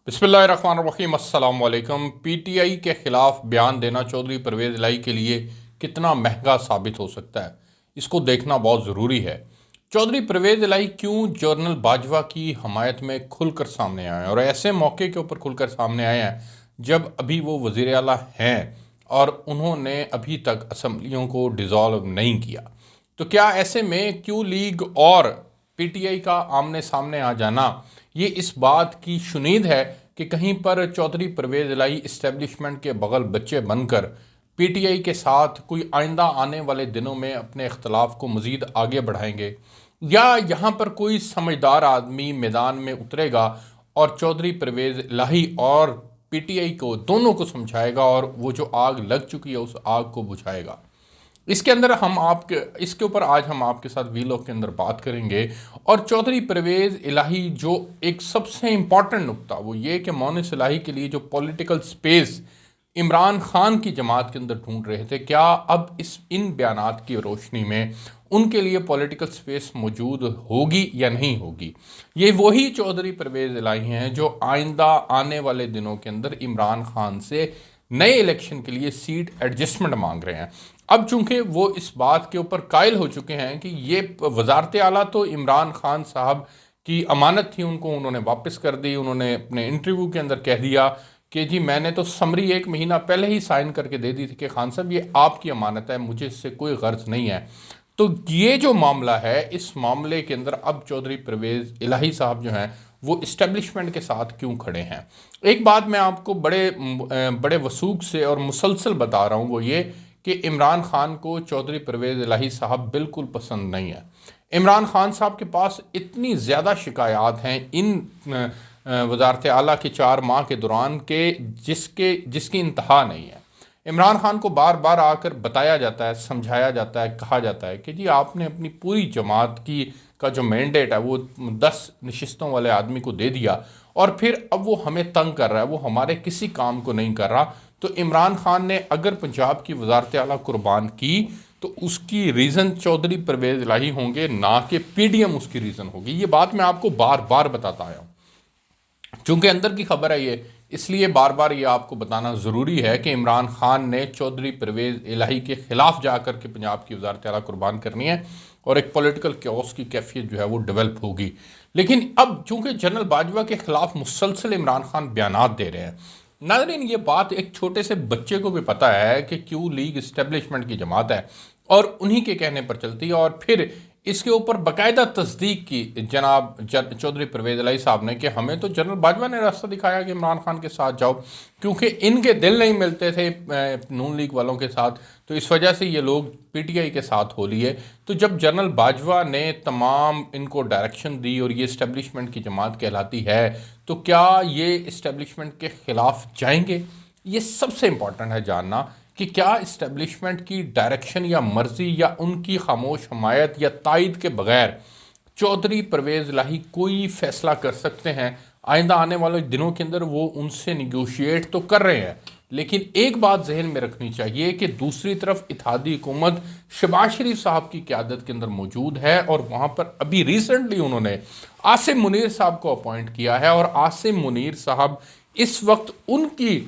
बिस्मिल्लाहिर्रहमानिर्रहीम अस्सलाम वालेकुम। पीटीआई के खिलाफ बयान देना चौधरी परवेज़ इलाही के लिए कितना महंगा साबित हो सकता है, इसको देखना बहुत ज़रूरी है। चौधरी परवेज़ इलाही क्यों जनरल बाजवा की हमायत में खुलकर सामने आए और ऐसे मौके के ऊपर खुलकर सामने आए हैं जब अभी वो वज़ीर आला हैं और उन्होंने अभी तक असम्बलियों को डिज़ोल्व नहीं किया। तो क्या ऐसे में क्यों लीग और पीटीआई का आमने सामने आ जाना ये इस बात की शुनीद है कि कहीं पर चौधरी परवेज़ इलाही इस्टेब्लिशमेंट के बगल बच्चे बनकर पीटीआई के साथ कोई आइंदा आने वाले दिनों में अपने इख्तलाफ को मज़ीद आगे बढ़ाएंगे, या यहाँ पर कोई समझदार आदमी मैदान में उतरेगा और चौधरी परवेज़ इलाही और पीटीआई को दोनों को समझाएगा और वो जो आग लग चुकी है उस आग को बुझाएगा। इसके अंदर हम आपके इसके ऊपर आज हम आपके साथ वीलॉग के अंदर बात करेंगे। और चौधरी परवेज़ इलाही जो एक सबसे इम्पॉर्टेंट नुक्ता वो ये कि मोनिस इलाही के लिए जो पॉलिटिकल स्पेस इमरान खान की जमात के अंदर ढूंढ रहे थे, क्या अब इन बयानात की रोशनी में उनके लिए पॉलिटिकल स्पेस मौजूद होगी या नहीं होगी। ये वही चौधरी परवेज़ इलाही हैं जो आइंदा आने वाले दिनों के अंदर इमरान खान से नए इलेक्शन के लिए सीट एडजस्टमेंट मांग रहे हैं। अब चूंकि वो इस बात के ऊपर कायल हो चुके हैं कि ये वजारत आला तो इमरान खान साहब की अमानत थी, उन्होंने वापस कर दी। उन्होंने अपने इंटरव्यू के अंदर कह दिया कि जी मैंने तो समरी 1 महीना पहले ही साइन करके दे दी थी कि खान साहब ये आपकी अमानत है, मुझे इससे कोई गर्ज नहीं है। तो ये जो मामला है, इस मामले के अंदर अब चौधरी परवेज़ इलाही साहब जो हैं वो इस्टेब्लिशमेंट के साथ क्यों खड़े हैं। एक बात मैं आपको बड़े वसूख से और मुसलसल बता रहा हूँ, वो ये कि इमरान खान को चौधरी परवेज़ इलाही साहब बिल्कुल पसंद नहीं है। इमरान खान साहब के पास इतनी ज़्यादा शिकायत हैं इन वजारत आला के 4 माह के दौरान के जिसकी इंतहा नहीं है। इमरान खान को बार बार आकर बताया जाता है, समझाया जाता है, कहा जाता है कि जी आपने अपनी पूरी जमात का जो मैंडेट है वो 10 नशिस्तों वाले आदमी को दे दिया और फिर अब वो हमें तंग कर रहा है, वो हमारे किसी काम को नहीं कर रहा। तो इमरान खान ने अगर पंजाब की वजारत आला कुर्बान की तो उसकी रीज़न चौधरी परवेज़ इलाही होंगे, ना कि पीडीएम उसकी रीज़न होगी। ये बात मैं आपको बार बार बताता आया हूँ, चूंकि अंदर की खबर है ये, इसलिए बार बार ये आपको बताना ज़रूरी है कि इमरान खान ने चौधरी परवेज़ इलाही के ख़िलाफ़ जाकर के पंजाब की वजारत आला कुर्बान करनी है और एक पॉलिटिकल क्योस की कैफियत जो है वो डेवलप होगी। लेकिन अब चूंकि जनरल बाजवा के ख़िलाफ़ मुसलसल इमरान खान बयानात दे रहे हैं, नाज़रीन ये बात एक छोटे से बच्चे को भी पता है कि क्यों लीग इस्टेब्लिशमेंट की जमात है और उन्हीं के कहने पर चलती है। और फिर इसके ऊपर बाकायदा तस्दीक की जनाब चौधरी परवेज़ इलाही साहब ने कि हमें तो जनरल बाजवा ने रास्ता दिखाया कि इमरान खान के साथ जाओ, क्योंकि इनके दिल नहीं मिलते थे नून लीग वालों के साथ, तो इस वजह से ये लोग पीटीआई के साथ हो लिए। तो जब जनरल बाजवा ने तमाम इनको डायरेक्शन दी और ये इस्टेब्लिशमेंट की जमात कहलाती है, तो क्या ये इस्टेब्लिशमेंट के ख़िलाफ़ जाएंगे? ये सबसे इम्पॉर्टेंट है जानना कि क्या इस्टेब्लिशमेंट की डायरेक्शन या मर्जी या उनकी खामोश हमायत या तायद के बगैर चौधरी परवेज़ इलाही कोई फैसला कर सकते हैं। आइंदा आने वाले दिनों के अंदर वो उनसे निगोशिएट तो कर रहे हैं, लेकिन एक बात जहन में रखनी चाहिए कि दूसरी तरफ इत्तेहादी हुकूमत शहबाज शरीफ साहब की क़यादत के अंदर मौजूद है और वहाँ पर अभी रिसेंटली उन्होंने आसिम मुनीर साहब को अपॉइंट किया है और आसिम मुनीर साहब इस वक्त उनकी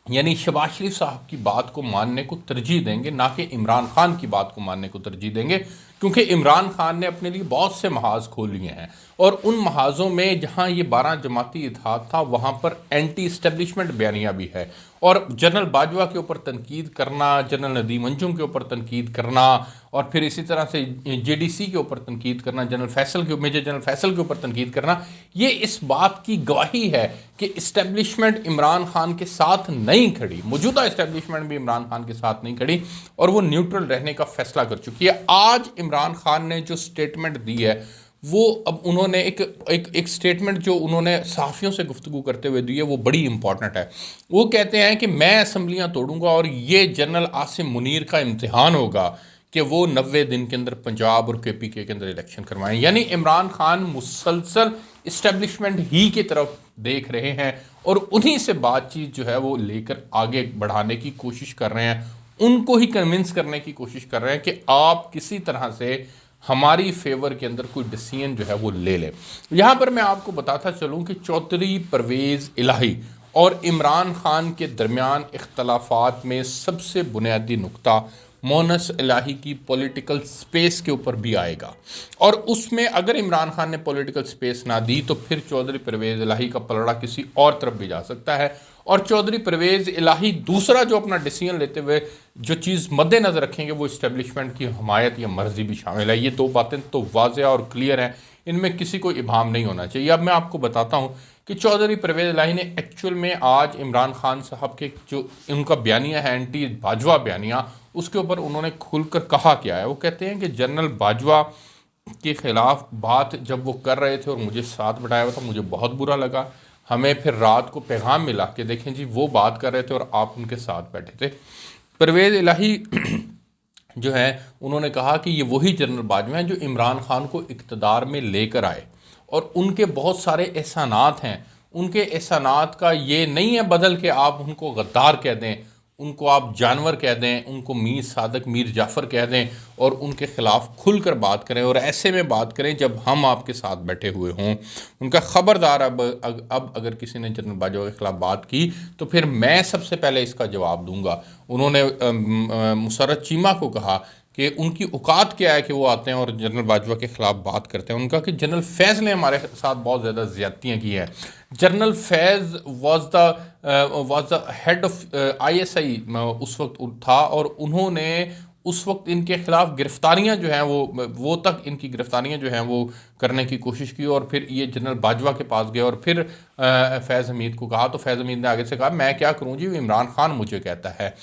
यानी शहबाज शरीफ साहब की बात को मानने को तरजीह देंगे, ना कि इमरान खान की बात को मानने को तरजीह देंगे, क्योंकि इमरान खान ने अपने लिए बहुत से महाज खोल लिए हैं और उन महाजों में जहां ये 12 जमाती इत्तेहाद था वहां पर एंटी इस्टेब्लिशमेंट बयानियाँ भी है। और जनरल बाजवा के ऊपर तनकीद करना, जनरल नदीम अंजुम के ऊपर तनकीद करना और फिर इसी तरह से जेडीसी के ऊपर तनकीद करना, मेजर जनरल फैसल के ऊपर तनकीद करना, ये इस बात की गवाही है कि इस्टेब्लिशमेंट इमरान खान के साथ नहीं खड़ी, मौजूदा इस्टेब्लिशमेंट भी इमरान खान के साथ नहीं खड़ी और वो न्यूट्रल रहने का फैसला कर चुकी है। आज इमरान खान ने जो स्टेटमेंट दी है वो अब उन्होंने एक स्टेटमेंट जो उन्होंने सहाफ़ियों से गुफ्तगू करते हुए दी है वो बड़ी इंपॉर्टेंट है। वो कहते हैं कि मैं असम्बलियाँ तोड़ूंगा और ये जनरल आसिम मुनीर का इम्तिहान होगा कि वो 90 दिन के अंदर पंजाब और केपीके के अंदर इलेक्शन करवाएं। यानी इमरान खान मुसलसल इस्टेब्लिशमेंट ही की तरफ देख रहे हैं और उन्हीं से बातचीत जो है वो लेकर आगे बढ़ाने की कोशिश कर रहे हैं, उनको ही कन्विंस करने की कोशिश कर रहे हैं कि आप किसी तरह से हमारी फेवर के अंदर कोई डिसीजन जो है वो ले ले। यहाँ पर मैं आपको बताता चलूँ कि चौधरी परवेज़ इलाही और इमरान खान के दरमियान इख्तलाफात में सबसे बुनियादी नुक्ता मोनस इलाही की पॉलिटिकल स्पेस के ऊपर भी आएगा, और उसमें अगर इमरान खान ने पॉलिटिकल स्पेस ना दी तो फिर चौधरी परवेज़ इलाही का पलड़ा किसी और तरफ भी जा सकता है। और चौधरी परवेज़ इलाही दूसरा जो अपना डिसीजन लेते हुए जो चीज़ मद्देनज़र रखेंगे वो इस्टेब्लिशमेंट की हमायत या मर्जी भी शामिल है। ये दो बातें तो वाज़ेह और क्लियर हैं, इनमें किसी को इबाम नहीं होना चाहिए। अब मैं आपको बताता हूँ कि चौधरी परवेज़ इलाही ने एक्चुअल में आज इमरान खान साहब के जो उनका बयानिया है, एंटी बाजवा बयानिया, उसके ऊपर उन्होंने खुलकर कहा क्या है। वो कहते हैं कि जनरल बाजवा के ख़िलाफ़ बात जब वो कर रहे थे और मुझे साथ बिठाया हुआ था, मुझे बहुत बुरा लगा। हमें फिर रात को पैगाम मिला कि देखें जी वो बात कर रहे थे और आप उनके साथ बैठे थे। परवेज़ इलाही जो है उन्होंने कहा कि ये वही जनरल बाजवा हैं जो इमरान खान को इक़्तिदार में लेकर आए, और उनके बहुत सारे एहसानात हैं। उनके एहसानात का ये नहीं है बदल के आप उनको गद्दार कह दें, उनको आप जानवर कह दें, उनको मीर सादक मीर जाफ़र कह दें और उनके ख़िलाफ़ खुलकर बात करें, और ऐसे में बात करें जब हम आपके साथ बैठे हुए हों। उनका ख़बरदार, अब अगर किसी ने जनरल बाजवा के ख़िलाफ़ बात की तो फिर मैं सबसे पहले इसका जवाब दूंगा। उन्होंने मुसर्रत चीमा को कहा कि उनकी औकात क्या है कि वो आते हैं और जनरल बाजवा के ख़िलाफ़ बात करते हैं। उनका कि जनरल फैज़ ने हमारे साथ बहुत ज़्यादा ज़्यादतियाँ की हैं। General Faiz was the head of ISI उस वक्त था, और उन्होंने उस वक्त इनके ख़िलाफ़ गिरफ़्तारियाँ जो हैं वो तक इनकी गिरफ़्तारियाँ जो हैं वो करने की कोशिश की, और फिर ये जनरल बाजवा के पास गए और फिर फैज़ हमीद को कहा, तो फैज़ हमीद ने आगे से कहा मैं क्या करूँ जी, इमरान खान मुझे कहता है।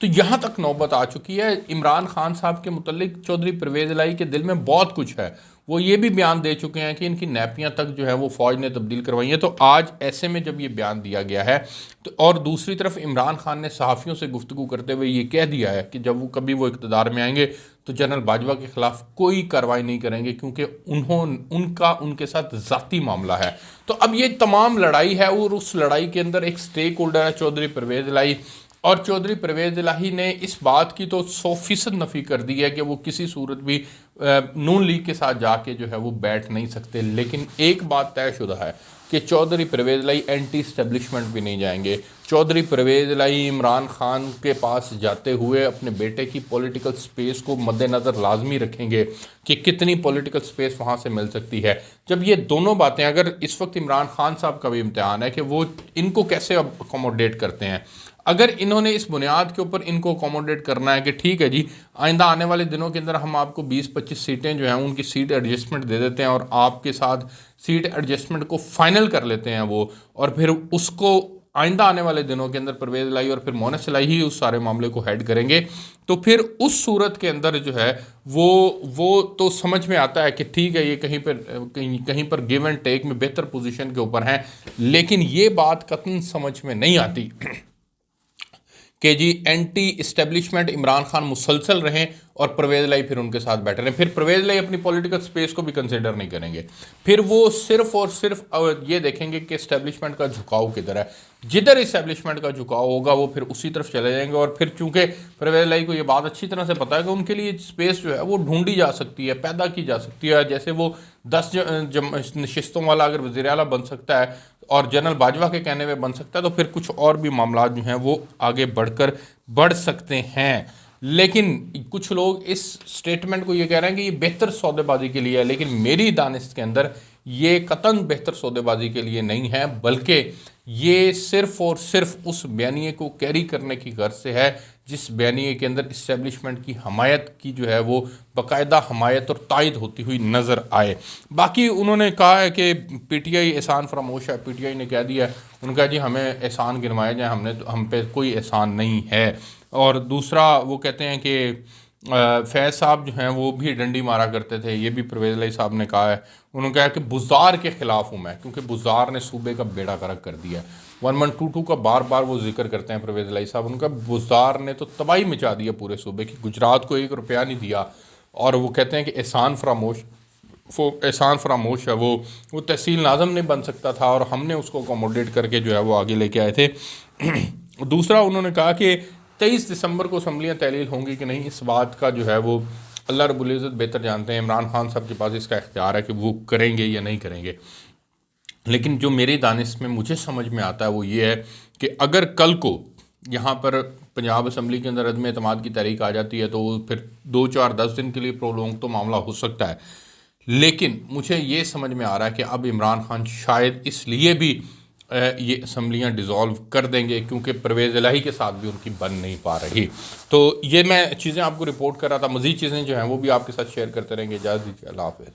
तो यहाँ तक नौबत आ चुकी है। इमरान खान साहब के मुतल्लिक चौधरी परवेज़ इलाही के दिल में बहुत कुछ है। वो ये भी बयान दे चुके हैं कि इनकी नैपियाँ तक जो है वो फ़ौज ने तब्दील करवाई हैं। तो आज ऐसे में जब ये बयान दिया गया है तो, और दूसरी तरफ इमरान खान ने सहाफ़ियों से गुफ्तगू करते हुए ये कह दिया है कि जब वो कभी वो इक़्तिदार में आएंगे तो जनरल बाजवा के ख़िलाफ़ कोई कार्रवाई नहीं करेंगे, क्योंकि उनका उनके साथ ज़ाती मामला है। तो अब ये तमाम लड़ाई है, और उस लड़ाई के अंदर एक स्टेक होल्डर है चौधरी परवेज़ इलाही, और चौधरी परवेज़ इलाही ने इस बात की तो 100% नफ़ी कर दी है कि वो किसी सूरत भी नून लीग के साथ जाके जो है वो बैठ नहीं सकते। लेकिन एक बात तयशुदा है कि चौधरी परवेज़ इलाही एंटी इस्टेब्लिशमेंट भी नहीं जाएंगे। चौधरी परवेज़ इलाही इमरान खान के पास जाते हुए अपने बेटे की पॉलिटिकल स्पेस को मद्देनज़र लाजमी रखेंगे कि कितनी पॉलिटिकल स्पेस वहाँ से मिल सकती है। जब ये दोनों बातें, अगर इस वक्त इमरान खान साहब का भी इम्तिहान है कि वो इनको कैसे अकोमोडेट करते हैं। अगर इन्होंने इस बुनियाद के ऊपर इनको अकोमोडेट करना है कि ठीक है जी, आइंदा आने वाले दिनों के अंदर हम आपको 20-25 सीटें जो हैं उनकी सीट एडजस्टमेंट दे देते हैं और आपके साथ सीट एडजस्टमेंट को फाइनल कर लेते हैं वो, और फिर उसको आइंदा आने वाले दिनों के अंदर परवेज़ इलाही और फिर मोनस इलाही ही उस सारे मामले को हेड करेंगे, तो फिर उस सूरत के अंदर जो है वो तो समझ में आता है कि ठीक है ये कहीं पर गिव एंड टेक में बेहतर पोजीशन के ऊपर हैं। लेकिन ये बात कतई समझ में नहीं आती कि जी एंटी इस्टेब्लिशमेंट इमरान खान मुसलसल रहें और परवेज़ इलाही फिर उनके साथ बैठे रहें। फिर परवेज़ इलाही अपनी पॉलिटिकल स्पेस को भी कंसिडर नहीं करेंगे, फिर वो सिर्फ और सिर्फ ये देखेंगे कि इस्टेब्लिशमेंट का झुकाव किधर है। जिधर इस्टेब्लिशमेंट का झुकाव होगा वो फिर उसी तरफ चले जाएंगे। और फिर चूंकि परवेज़ इलाही को ये बात अच्छी तरह से पता है कि उनके लिए स्पेस जो है वो ढूंढी जा सकती है, पैदा की जा सकती है। जैसे वो 10 नशिस्तों वाला अगर वज़ीर आला बन सकता है और जनरल बाजवा के कहने में बन सकता है, तो फिर कुछ और भी मामला जो हैं वो आगे बढ़ सकते हैं। लेकिन कुछ लोग इस स्टेटमेंट को ये कह रहे हैं कि ये बेहतर सौदेबाजी के लिए है, लेकिन मेरी दानिश के अंदर ये कतन बेहतर सौदेबाजी के लिए नहीं है, बल्कि ये सिर्फ और सिर्फ उस बयानिए को कैरी करने की गर्ज से है जिस बयानिए के अंदर इस्टेब्लिशमेंट की हमायत की जो है वो बाकायदा हमायत और तायद होती हुई नज़र आए। बाकी उन्होंने कहा है कि PTI एहसान फरामोश है। PTI ने कह दिया, उनका जी हमें एहसान गिनवाया जाए, हम पे कोई एहसान नहीं है। और दूसरा वो कहते हैं कि फैज़ साहब जो हैं वो भी डंडी मारा करते थे, ये भी परवेज़ इलाही साहब ने कहा है। उन्होंने कहा कि बुज़दार के ख़िलाफ़ हूँ मैं, क्योंकि बुज़दार ने सूबे का बेड़ा गर्क कर दिया है। 1122 का बार बार वो जिक्र करते हैं परवेज़ इलाही साहब। उनका बुज़दार ने तो तबाही मचा दिया पूरे सूबे की, गुजरात को 1 रुपया नहीं दिया। और वो कहते हैं कि एहसान फरामोश है वो तहसील नाज़म नहीं बन सकता था और हमने उसको अकोमोडेट करके जो है वो आगे लेके आए थे। दूसरा उन्होंने कहा कि 23 दिसंबर को असम्बलियाँ तहलील होंगी कि नहीं, इस बात का जो है वो अल्लाह रब्बुल इज़्ज़त बेहतर जानते हैं, इमरान खान साहब के पास इसका इख्तियार है कि वो करेंगे या नहीं करेंगे। लेकिन जो मेरी दानिश में मुझे समझ में आता है वो ये है कि अगर कल को यहाँ पर पंजाब असम्बली के अंदर अदम एतमाद की तहरीक आ जाती है तो फिर 2 4 10 दिन के लिए प्रोलोंग तो मामला हो सकता है। लेकिन मुझे ये समझ में आ रहा है कि अब इमरान खान शायद इसलिए भी ये असम्बलियाँ डिज़ोल्व कर देंगे क्योंकि परवेज़ इलाही के साथ भी उनकी बन नहीं पा रही। तो ये मैं चीज़ें आपको रिपोर्ट कर रहा था, मज़ीद चीज़ें जो हैं वो भी आपके साथ शेयर करते रहेंगे। इजाज़त दीजिए, अल्लाह हाफ़िज़।